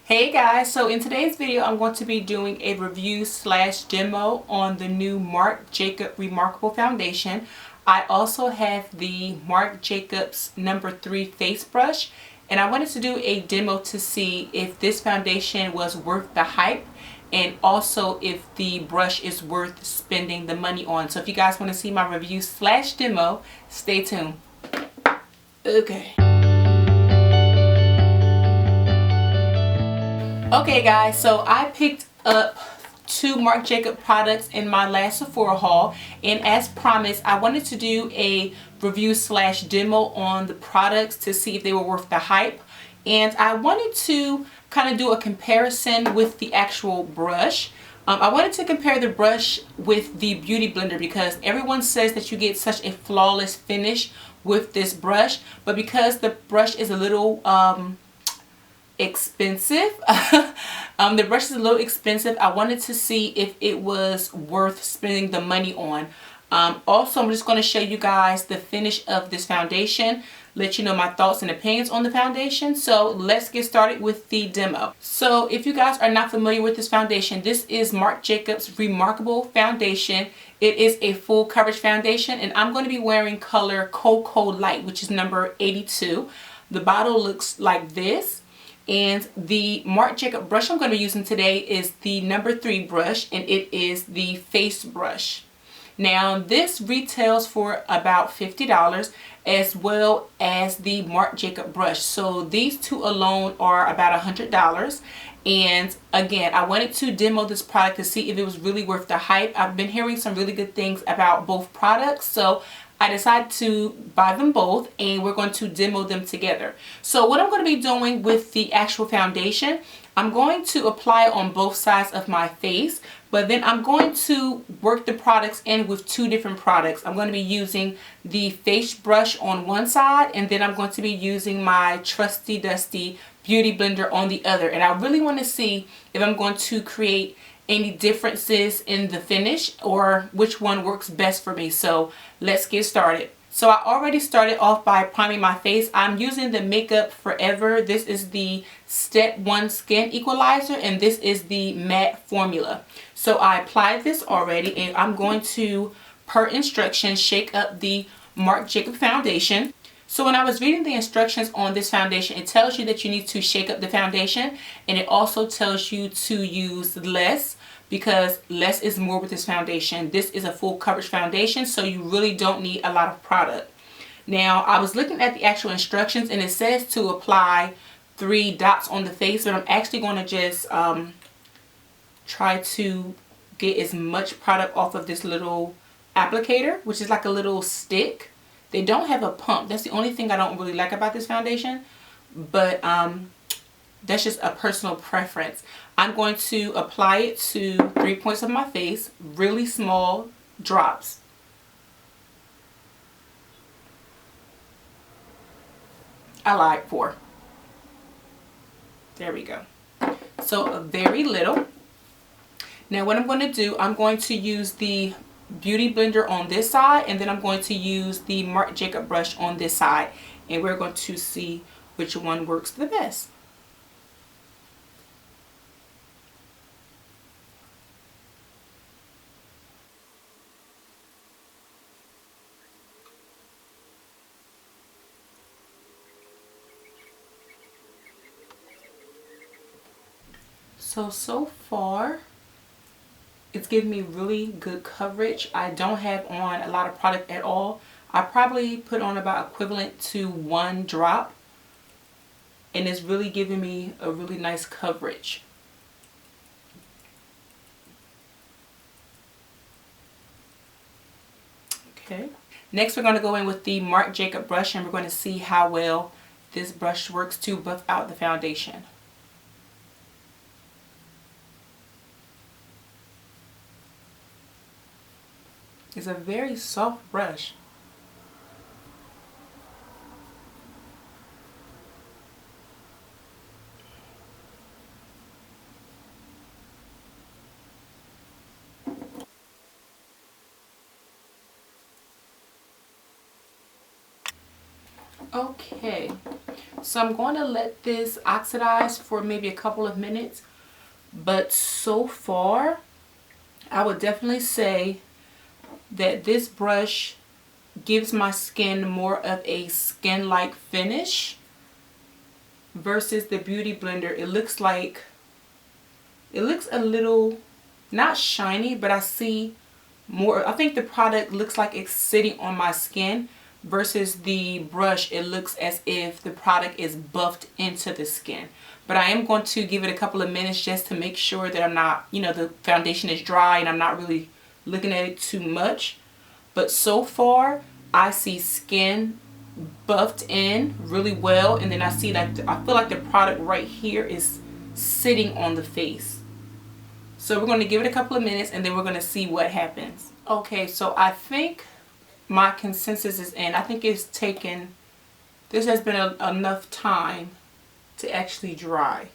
Hey guys, so in today's video I'm going to be doing a review slash demo on the new Marc Jacobs Remarkable foundation. I also have the Marc Jacobs number 3 face brush, and I wanted to do a demo to see if this foundation was worth the hype and also if the brush is worth spending the money on. So if you guys want to see my review slash demo, stay tuned. Okay. Okay guys, so I picked up 2 Marc Jacobs products in my last Sephora haul, and as promised I wanted to do a review slash demo on the products to see if they were worth the hype, and I wanted to kind of do a comparison with the actual brush. I wanted to compare the brush with the Beauty Blender because everyone says that you get such a flawless finish with this brush, but because the brush is a little expensive the brush is a little expensive, I wanted to see if it was worth spending the money on. Also, I'm just going to show you guys the finish of this foundation, let you know my thoughts and opinions on the foundation. So let's get started with the demo. So if you guys are not familiar with this foundation, this is Marc Jacobs Remarkable foundation. It is a full coverage foundation, and I'm going to be wearing color Cocoa Light, which is number 82. The bottle looks like this. And the Marc Jacobs brush I'm going to be using today is the number 3 brush, and it is the face brush. Now this retails for about $50, as well as the Marc Jacobs brush. So these two alone are about $100. And again, I wanted to demo this product to see if it was really worth the hype. I've been hearing some really good things about both products, so I decided to buy them both, and we're going to demo them together. So what I'm going to be doing with the actual foundation, I'm going to apply it on both sides of my face, but then I'm going to work the products in with 2 different products. I'm going to be using the face brush on one side, and then I'm going to be using my trusty dusty Beauty Blender on the other. And I really want to see if I'm going to create any differences in the finish or which one works best for me. So let's get started. So I already started off by priming my face. I'm using the Makeup Forever. This is the Step 1 Skin Equalizer, and this is the matte formula. So I applied this already, and I'm going to, per instructions, shake up the Marc Jacobs foundation. So when I was reading the instructions on this foundation, it tells you that you need to shake up the foundation, and it also tells you to use less, because less is more with this foundation. This is a full coverage foundation, so you really don't need a lot of product. Now, I was looking at the actual instructions, and it says to apply 3 dots on the face, but I'm actually going to just try to get as much product off of this little applicator, which is like a little stick. They don't have a pump. That's the only thing I don't really like about this foundation, but that's just a personal preference. I'm going to apply it to 3 points of my face, really small drops. I like 4. There we go. So very little. Now what I'm going to do, I'm going to use the Beauty Blender on this side, and then I'm going to use the Marc Jacobs brush on this side, and we're going to see which one works the best. So far it's giving me really good coverage. I don't have on a lot of product at all. I probably put on about equivalent to 1 drop, and it's really giving me a really nice coverage. Okay, next we're going to go in with the Marc Jacobs brush, and we're going to see how well this brush works to buff out the foundation. It's a very soft brush. Okay, so I'm going to let this oxidize for maybe a couple of minutes, but so far I would definitely say that this brush gives my skin more of a skin-like finish versus the Beauty Blender. It looks a little, not shiny, but I see more. I think the product looks like it's sitting on my skin versus the brush. It looks as if the product is buffed into the skin. But I am going to give it a couple of minutes just to make sure that I'm not, you know, the foundation is dry and I'm not really looking at it too much. But so far, I see skin buffed in really well, and then I see that I feel like the product right here is sitting on the face. So we're going to give it a couple of minutes and then we're going to see what happens. Okay, so I think my consensus is in. I think it's taken, this has been enough time to actually dry.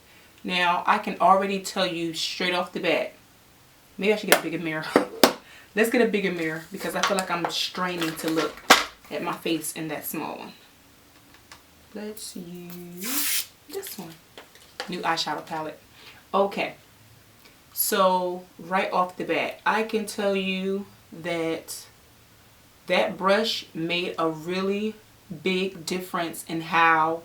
Now I can already tell you straight off the bat, maybe I should get a bigger mirror. Let's get a bigger mirror because I feel like I'm straining to look at my face in that small one. Let's use this one. New eyeshadow palette. Okay. So right off the bat, I can tell you that that brush made a really big difference in how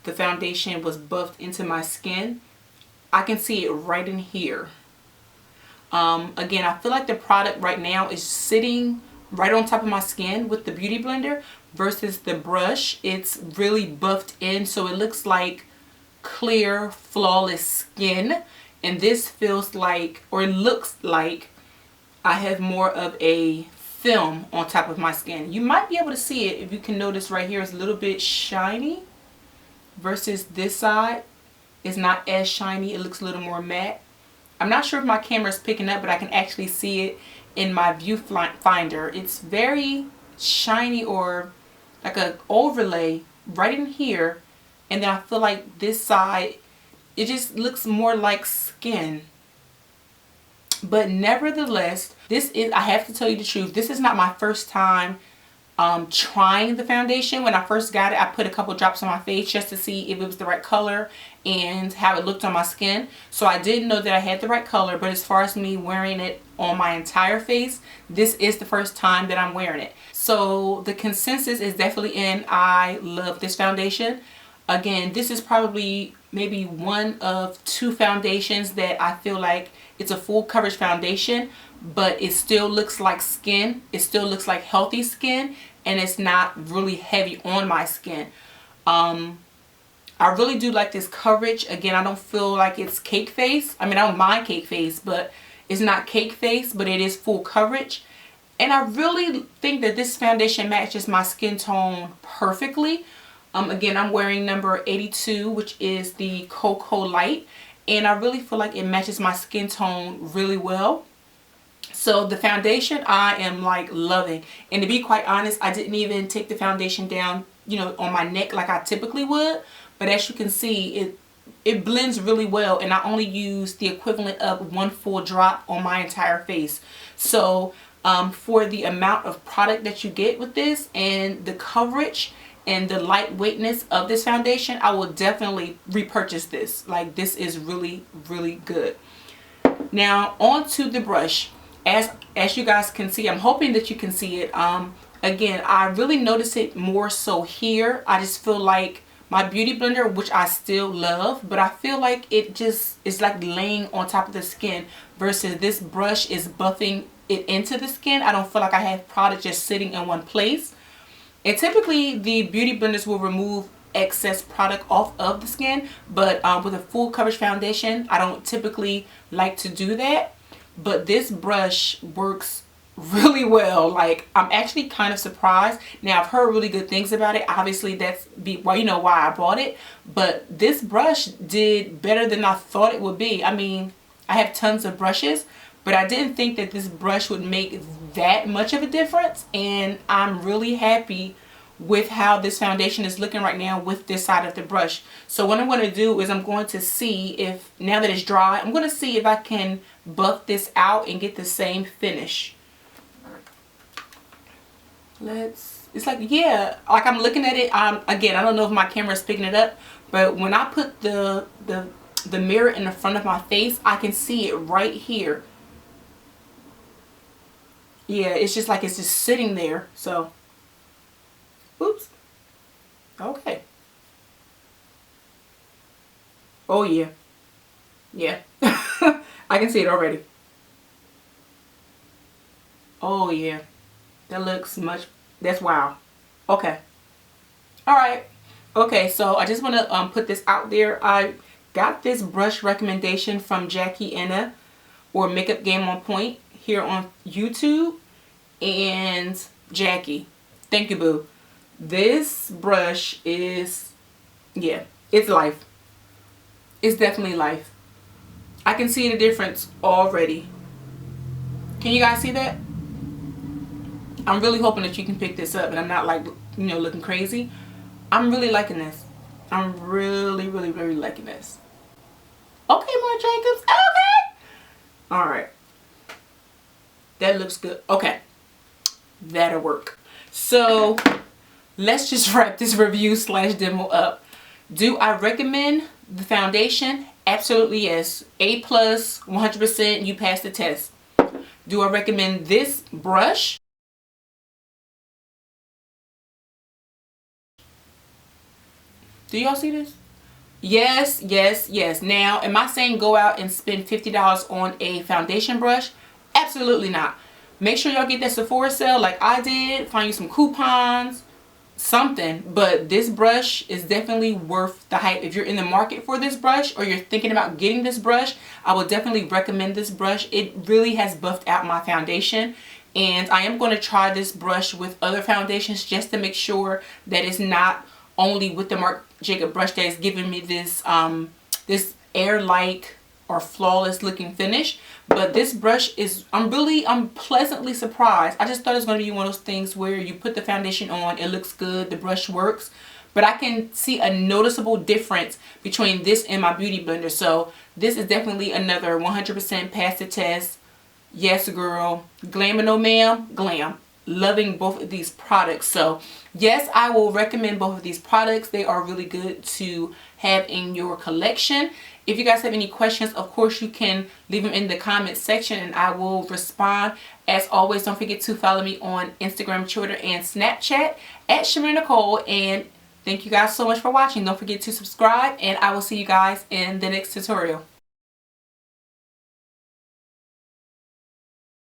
the foundation was buffed into my skin. I can see it right in here. Again, I feel like the product right now is sitting right on top of my skin with the Beauty Blender versus the brush. It's really buffed in, so it looks like clear, flawless skin. And this feels like, or it looks like, I have more of a film on top of my skin. You might be able to see it if you can notice right here. It's a little bit shiny versus this side is not as shiny. It looks a little more matte. I'm not sure if my camera is picking up, but I can actually see it in my viewfinder. It's very shiny, or like an overlay right in here. And then I feel like this side, it just looks more like skin. But nevertheless, this is, I have to tell you the truth, this is not my first time trying the foundation. When I first got it, I put a couple drops on my face just to see if it was the right color and how it looked on my skin. So I didn't know that I had the right color, but as far as me wearing it on my entire face, this is the first time that I'm wearing it. So the consensus is definitely in. I love this foundation. Again, this is probably maybe one of two foundations that I feel like it's a full coverage foundation, but it still looks like skin. It still looks like healthy skin, and it's not really heavy on my skin. I really do like this coverage. Again, I don't feel like it's cake face. I mean, I don't mind cake face, but it's not cake face, but it is full coverage. And I really think that this foundation matches my skin tone perfectly. Again, I'm wearing number 82, which is the Cocoa Light, and I really feel like it matches my skin tone really well. So the foundation I am like loving, and to be quite honest, I didn't even take the foundation down, you know, on my neck like I typically would. But as you can see, it blends really well, and I only use the equivalent of one full drop on my entire face. So for the amount of product that you get with this and the coverage and the lightweightness of this foundation, I will definitely repurchase this. Like, this is really, really good. Now on to the brush. As you guys can see, I'm hoping that you can see it. Again, I really notice it more so here. I just feel like my Beauty Blender, which I still love, but I feel like it just is like laying on top of the skin versus this brush is buffing it into the skin. I don't feel like I have product just sitting in one place. And typically the Beauty Blenders will remove excess product off of the skin, but with a full coverage foundation, I don't typically like to do that. But this brush works really well. Like, I'm actually kind of surprised. Now, I've heard really good things about it. Obviously, that's well, you know why I bought it. But this brush did better than I thought it would be. I mean, I have tons of brushes, but I didn't think that this brush would make that much of a difference. And I'm really happy with how this foundation is looking right now with this side of the brush. So what I'm going to do is I'm going to see if, now that it's dry, I'm going to see if I can buff this out and get the same finish. Let's It's like, yeah, like I'm looking at it. Again, I don't know if my camera is picking it up, but when I put the mirror in the front of my face, I can see it right here. Yeah, it's just like it's just sitting there. So, oops. Okay. Oh yeah. Yeah. I can see it already. Oh yeah. That looks much, that's wow. Okay. All right. Okay, so I just want to put this out there. I got this brush recommendation from Jackie Enna, or Makeup Game on Point, here on YouTube. And Jackie, thank you, boo. This brush is, yeah, it's life. It's definitely life. I can see the difference already. Can you guys see that? I'm really hoping that you can pick this up and I'm not like, you know, looking crazy. I'm really liking this. I'm really, really, really liking this. Okay, Marc Jacobs. Okay. All right. That looks good. Okay. That'll work. So let's just wrap this review slash demo up. Do I recommend the foundation? Absolutely yes. A+, 100%. You passed the test. Do I recommend this brush? Do y'all see this? Yes, yes, yes. Now, am I saying go out and spend $50 on a foundation brush? Absolutely not. Make sure y'all get that Sephora sale like I did. Find you some coupons, something. But this brush is definitely worth the hype. If you're in the market for this brush or you're thinking about getting this brush, I would definitely recommend this brush. It really has buffed out my foundation. And I am going to try this brush with other foundations just to make sure that it's not only with the Marc Jacobs brush that is giving me this this air-like or flawless looking finish. But this brush is, I'm pleasantly surprised. I just thought it was going to be one of those things where you put the foundation on, it looks good, the brush works, but I can see a noticeable difference between this and my beauty blender. So this is definitely another 100% pass the test. Yes girl, glam or no ma'am, glam. Loving both of these products. So yes, I will recommend both of these products. They are really good to have in your collection. If you guys have any questions, of course you can leave them in the comment section and I will respond. As always, don't forget to follow me on Instagram, Twitter, and Snapchat at ChimereNicole. And thank you guys so much for watching. Don't forget to subscribe and I will see you guys in the next tutorial.